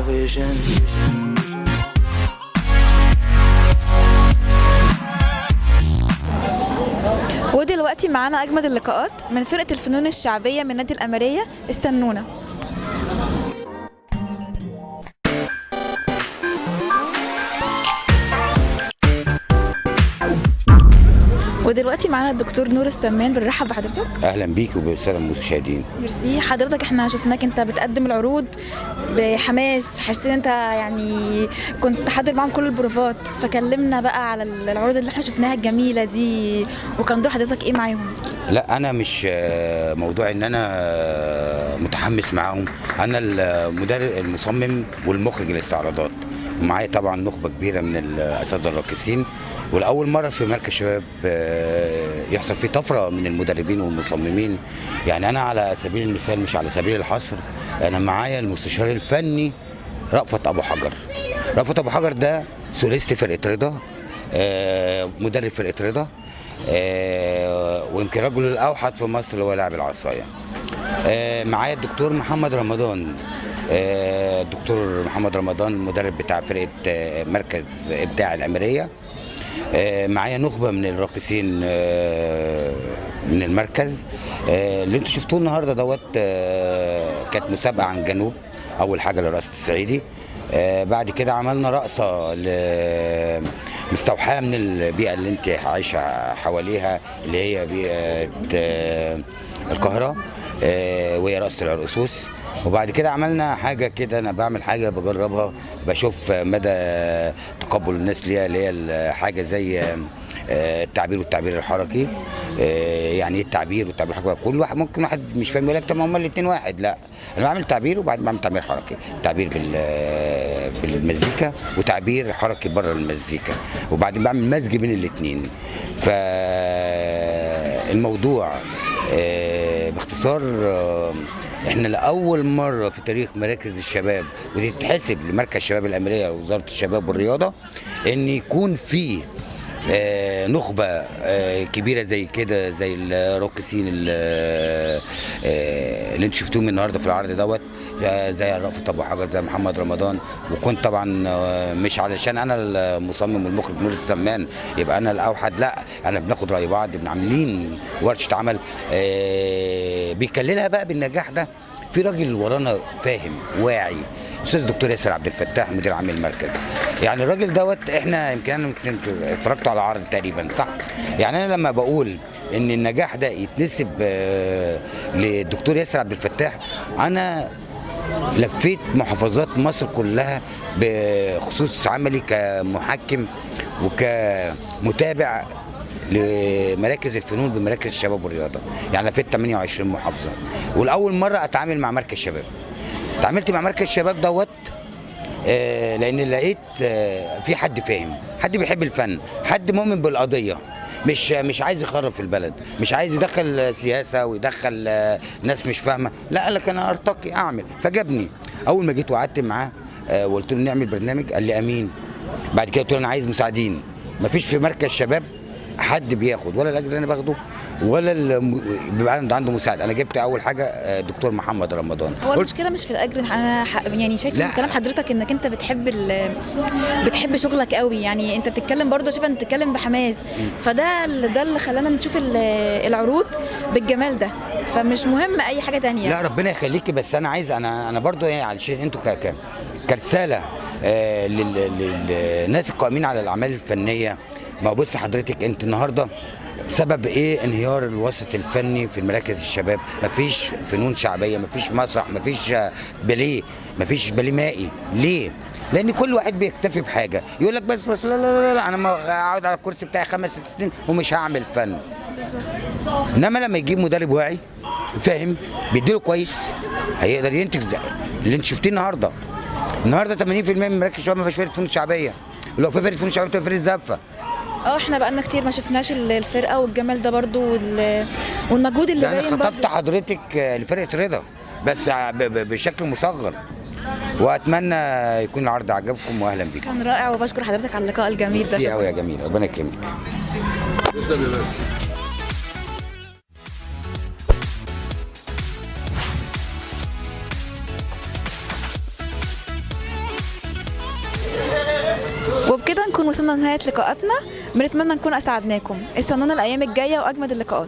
vision. ودلوقتي معانا أجمد اللقاءات من فرقة الفنون الشعبية من نادي الأميرية. استنونا. ودلوقتي معانا الدكتور نور السمان. بنرحب بحضرتك. اهلا بيك وبالساده المشاهدين. ميرسي حضرتك. احنا شفناك انت بتقدم العروض بحماس، حسيت انت يعني كنت حاضر معاهم كل البروفات، فكلمنا بقى على العروض اللي احنا شفناها الجميله دي، وكان دور حضرتك ايه معاهم؟ لا انا مش موضوع ان انا متحمس معاهم، انا المدرب المصمم والمخرج الاستعراضات، ومعايا طبعا نخبه كبيره من الاساتذه الراقصين، والاول مره في مركز شباب يحصل فيه طفره من المدربين والمصممين. يعني انا على سبيل المثال مش على سبيل الحصر، انا معايا المستشار الفني رأفت ابو حجر. رأفت ابو حجر ده سوليست فرقه رضا، مدرب فرقه رضا، ويمكن رجل الاوحد في مصر اللي هو لاعب العصايه. معايا الدكتور محمد رمضان. الدكتور محمد رمضان مدرب بتاع فرقه مركز ابداع الاميريه. معايا نخبه من الراقصين من المركز. اللي انتوا شفتوه النهارده دوت كانت مسابقه عن جنوب، اول حاجه للرقص الصعيدي. بعد كده عملنا رقصه مستوحاه من البيئه اللي انت عايشه حواليها، اللي هي بيئه القاهره، وهي رقصه العرقسوس. وبعد كده عملنا حاجه كده، انا بعمل حاجه بجربها بشوف مدى تقبل الناس ليها، اللي هي حاجه زي التعبير والتعبير الحركي. يعني ايه التعبير والتعبير الحركي؟ كل واحد ممكن واحد مش فاهم يقول لك طب ما هما الاثنين واحد. لا، انا بعمل تعبير وبعدين بعمل تعبير حركي، تعبير بالمزيكا وتعبير حركي بره المزيكا، وبعدين بعمل مزج بين الاثنين. فالموضوع باختصار احنا لاول مره في تاريخ مراكز الشباب، ودي تتحسب لمركز شباب الاميريه ووزاره الشباب والرياضه، ان يكون في نخبه كبيره زي كده، زي الراقصين اللي انتوا شفتوهم النهارده في العرض دوت، زي رأفت ابو حجر، زي محمد رمضان. وكنت طبعا مش علشان انا المصمم والمخرج نور السمان يبقى انا الاوحد، لا، انا بناخد راي بعض، عاملين ورشه عمل بيكللها بقى بالنجاح ده في راجل ورانا فاهم واعي، استاذ الدكتور ياسر عبد الفتاح مدير عام المركز. يعني الراجل دوت احنا يمكن اتفرجتوا على عرض تقريبا صح؟ يعني انا لما بقول ان النجاح ده يتنسب للدكتور ياسر عبد الفتاح، انا لفيت محافظات مصر كلها بخصوص عملي كمحكم وكمتابع لمراكز الفنون بمراكز الشباب والرياضه. يعني لفيت 28 محافظه، والاول مره اتعامل مع مركز شباب. اتعاملت مع مركز الشباب دوت لان لقيت في حد فاهم، حد بيحب الفن، حد مؤمن بالقضيه، مش عايز يخرب في البلد، مش عايز يدخل سياسه ويدخل ناس مش فاهمه، لا، قال لك انا ارتقي اعمل. فجابني. اول ما جيت وقعدت معاه وقلت له نعمل برنامج، قال لي امين. بعد كده قلت له انا عايز مساعدين. مفيش في مركز شباب حد بياخد ولا الاجر اللي انا باخده ولا بيبقى عنده مساعد. انا جبت اول حاجه الدكتور محمد رمضان. هو المشكله مش في الاجر، انا يعني شايفه من كلام حضرتك انك انت بتحب شغلك قوي، يعني انت بتتكلم برضه، شايفه انت بتتكلم بحماس، فده اللي خلانا نشوف العروض بالجمال ده، فمش مهم اي حاجه تانية. لا ربنا يخليكي، بس انا عايز انا برضه يعني علشان انتوا كرساله للناس القائمين على الاعمال الفنيه. ما بص حضرتك، انت النهارده سبب ايه انهيار الوسط الفني في المراكز الشباب؟ مفيش فنون شعبيه، مفيش مسرح، مفيش باليه مائي. ليه؟ لان كل واحد بيكتفي بحاجه، يقول لك بس لا لا لا, لا انا ما اقعد على الكرسي بتاعي 5 6 سنين ومش هعمل فن. بالظبط. انما لما يجيب مدرب واعي فاهم بيديله كويس، هيقدر ينتج اللي انت شفتيه النهارده. 80% من مراكز الشباب ما فيهاش فرقه فنون شعبيه، ولو في فرقه فنون شعبيه بتبقى فرقه زفه. احنا بقالنا كتير ما شفناش الفرقه والجمال ده برضو والمجهود اللي باين. انا خطفت حضرتك لفرقه رضا بس بشكل مصغر، واتمنى يكون العرض عجبكم، واهلا بيكم. كان رائع، وبشكر حضرتك على اللقاء الجميل ده. شكرا قوي يا جميل، ربنا يكرمك. نكون وصلنا لنهايه لقاءاتنا، بنتمنى نكون اسعدناكم. استنونا الايام الجايه واجمد اللقاءات.